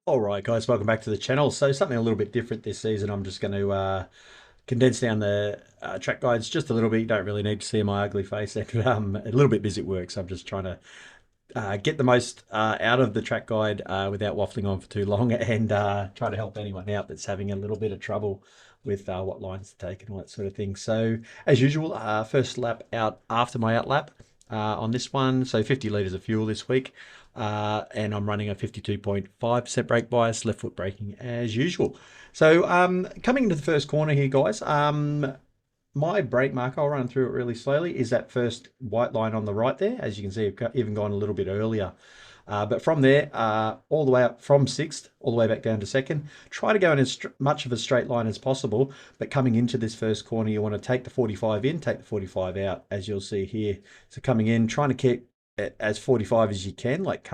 All right, guys, welcome back to the channel. So something a little bit different this season. I'm just going to condense down the track guides just a little bit. You don't really need to see my ugly face. And a little bit busy at work, so I'm just trying to get the most out of the track guide without waffling on for too long and try to help anyone out that's having a little bit of trouble with what lines to take and all that sort of thing. So, as usual, first lap out after my out lap on this one. So, 50 litres of fuel this week. And I'm running a 52.5% brake bias, left foot braking as usual. So, coming into the first corner here, guys, my brake marker, I'll run through it really slowly, is that first white line on the right there. As you can see, I've even gone a little bit earlier. But from there, all the way up from sixth, all the way back down to second, try to go in as much of a straight line as possible. But coming into this first corner, you want to take the 45 in, take the 45 out, as you'll see here. So coming in, trying to keep it as 45 as you can, like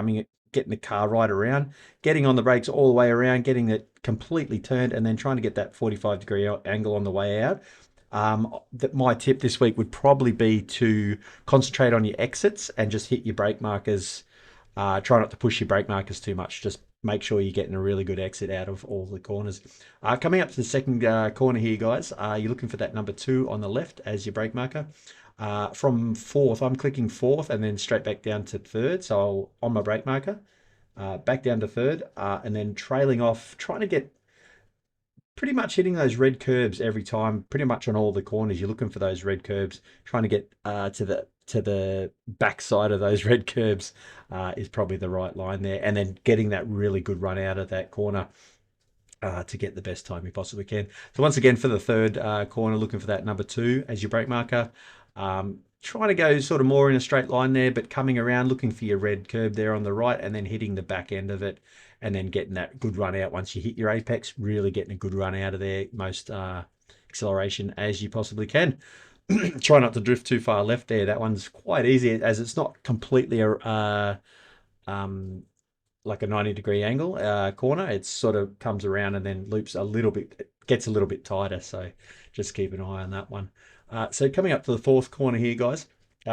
getting the car right around, getting on the brakes all the way around, getting it completely turned, and then trying to get that 45-degree angle on the way out. That my tip this week would probably be to concentrate on your exits and just hit your brake markers. Try not to push your brake markers too much. Just make sure you're getting a really good exit out of all the corners. Coming up to the second corner here, guys, you're looking for that number 2 on the left as your brake marker. From fourth, I'm clicking fourth and then straight back down to third. So on my brake marker, back down to third, and then trailing off, trying to get pretty much hitting those red curbs every time, pretty much on all the corners. You're looking for those red curbs, trying to get to the back side of those red curbs is probably the right line there, and then getting that really good run out of that corner. To get the best time you possibly can. So once again, for the third corner, looking for that number 2 as your brake marker. Trying to go sort of more in a straight line there, but coming around, looking for your red curb there on the right, and then hitting the back end of it, and then getting that good run out once you hit your apex. Really getting a good run out of there, most acceleration as you possibly can. Try not to drift too far left there. That one's quite easy as it's not completely um, like a 90-degree angle corner. It sort of comes around and then loops a little bit, it gets a little bit tighter. So just keep an eye on that one. So coming up to the fourth corner here, guys.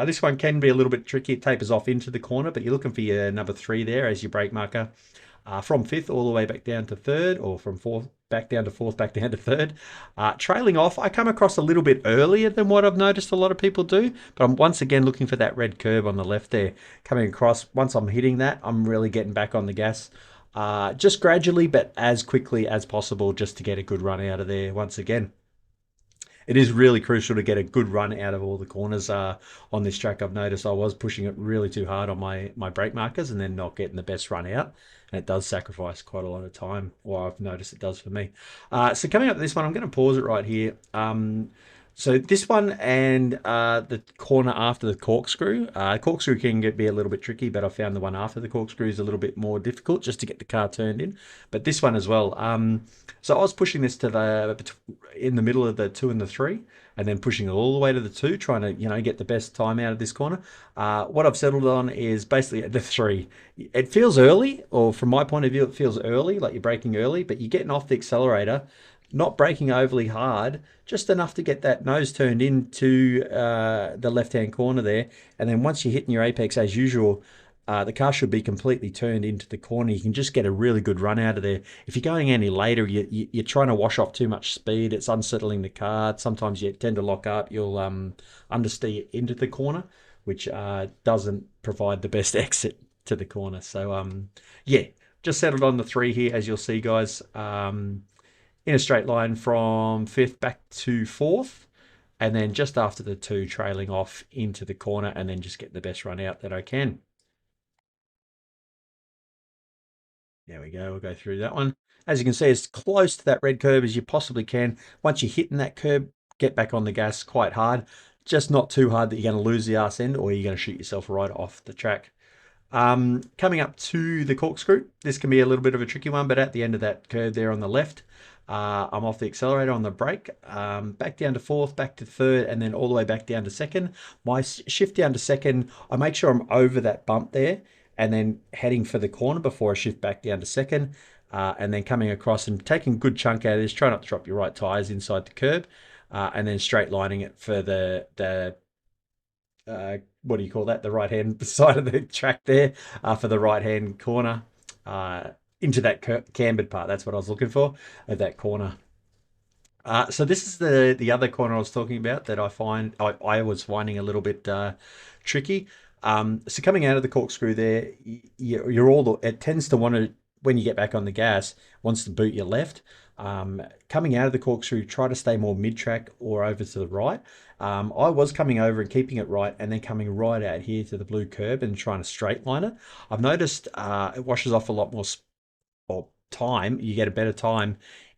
This one can be a little bit tricky. It tapers off into the corner, but you're looking for your number 3 there as your brake marker. From fifth all the way back down to third, or from fourth back down to fourth, back down to third. Trailing off, I come across a little bit earlier than what I've noticed a lot of people do, but I'm once again looking for that red curb on the left there. Coming across, once I'm hitting that, I'm really getting back on the gas. Just gradually, but as quickly as possible, just to get a good run out of there once again. It is really crucial to get a good run out of all the corners on this track. I've noticed I was pushing it really too hard on my brake markers and then not getting the best run out. And it does sacrifice quite a lot of time, or I've noticed it does for me. So coming up to this one, I'm going to pause it right here. So this one and the corner after the corkscrew. Corkscrew can be a little bit tricky, but I found the one after the corkscrew is a little bit more difficult just to get the car turned in. But this one as well. So I was pushing this to the in the middle of the 2 and the 3, and then pushing it all the way to the 2, trying to get the best time out of this corner. What I've settled on is basically at the 3. It feels early, or from my point of view, it feels early, like you're braking early, but you're getting off the accelerator, not braking overly hard, just enough to get that nose turned into the left-hand corner there. And then once you're hitting your apex as usual, the car should be completely turned into the corner. You can just get a really good run out of there. If you're going any later, you're trying to wash off too much speed. It's unsettling the car. Sometimes you tend to lock up. You'll understeer into the corner, which doesn't provide the best exit to the corner. So yeah, just settled on the 3 here, as you'll see, guys. In a straight line from fifth back to fourth, and then just after the 2, trailing off into the corner, and then just get the best run out that I can. There we go. We'll go through that one. As you can see, as close to that red curb as you possibly can. Once you're hitting that curb, get back on the gas quite hard. Just not too hard that you're going to lose the arse end, or you're going to shoot yourself right off the track. Coming up to the corkscrew, this can be a little bit of a tricky one, but at the end of that curve there on the left, I'm off the accelerator on the brake, back down to fourth, back to third, and then all the way back down to second. My shift down to second, I make sure I'm over that bump there, and then heading for the corner before I shift back down to second, and then coming across and taking a good chunk out of this. Try not to drop your right tyres inside the curb, and then straight lining it for the what do you call that? The right hand side of the track there for the right hand corner. into that cambered part. That's what I was looking for at that corner. So this is the other corner I was talking about that I was finding a little bit tricky. So coming out of the corkscrew there, you're it tends to want to, when you get back on the gas, wants to boot your left. Coming out of the corkscrew, try to stay more mid-track or over to the right. I was coming over and keeping it right, and then coming right out here to the blue curb and trying to straight line it. I've noticed it washes off a lot more or time. You get a better time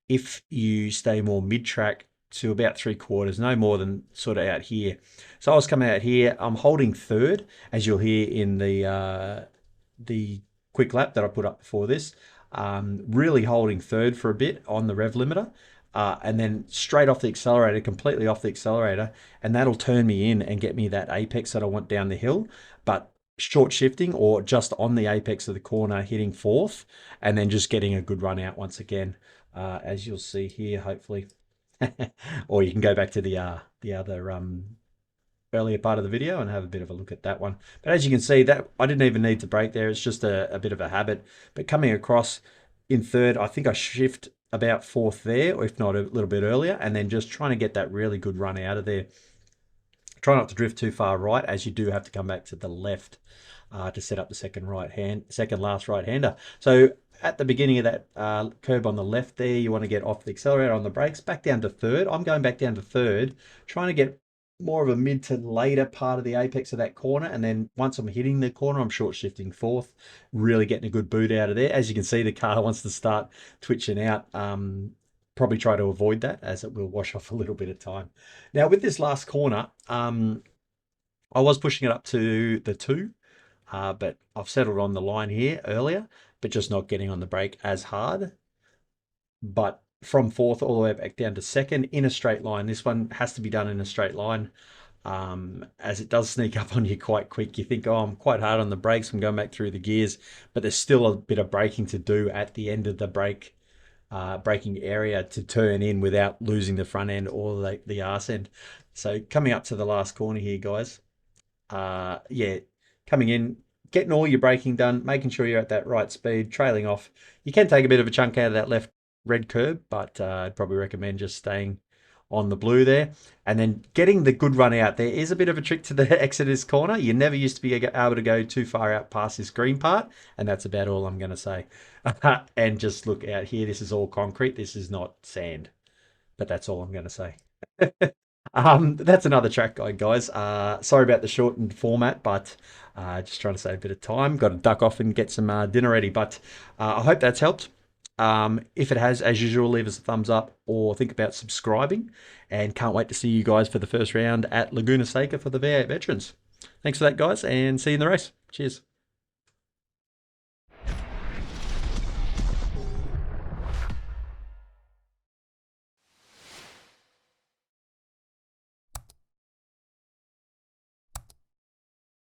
if you stay more mid-track to about 3/4, no more than sort of out here. So I was coming out here. I'm holding third, as you'll hear in the quick lap that I put up before this. Really holding third for a bit on the rev limiter. And then straight off the accelerator, completely off the accelerator, and that'll turn me in and get me that apex that I want down the hill. But short shifting or just on the apex of the corner, hitting fourth, and then just getting a good run out once again, as you'll see here, hopefully. Or you can go back to the other earlier part of the video and have a bit of a look at that one. But as you can see, that I didn't even need to brake there. It's just a bit of a habit. But coming across in third, I think I shift about fourth there, or if not a little bit earlier, and then just trying to get that really good run out of there. Try not to drift too far right, as you do have to come back to the left to set up the second last right-hander. So at the beginning of that curb on the left there, you want to get off the accelerator on the brakes, back down to third. I'm going back down to third, trying to get more of a mid to later part of the apex of that corner, and then once I'm hitting the corner, I'm short shifting fourth, really getting a good boot out of there. As you can see, the car wants to start twitching out. Probably try to avoid that, as it will wash off a little bit of time. Now with this last corner, I was pushing it up to the 2, but I've settled on the line here earlier, but just not getting on the brake as hard. But from fourth all the way back down to second in a straight line. This one has to be done in a straight line, as it does sneak up on you quite quick. You think, oh, I'm quite hard on the brakes, I'm going back through the gears, but there's still a bit of braking to do at the end of the braking area to turn in without losing the front end or the arse end. So coming up to the last corner here, guys. Yeah, coming in, getting all your braking done, making sure you're at that right speed, trailing off. You can take a bit of a chunk out of that left red curb, but I'd probably recommend just staying on the blue there, and then getting the good run out. There is a bit of a trick to the Exodus corner. You never used to be able to go too far out past this green part, and that's about all I'm going to say. And just look out here. This is all concrete. This is not sand, but that's all I'm going to say. That's another track guide, guys. Sorry about the shortened format, but just trying to save a bit of time. Got to duck off and get some dinner ready, but I hope that's helped. If it has, as usual, leave us a thumbs up or think about subscribing, and can't wait to see you guys for the first round at Laguna Seca for the V8 Veterans. Thanks for that, guys, and see you in the race. Cheers.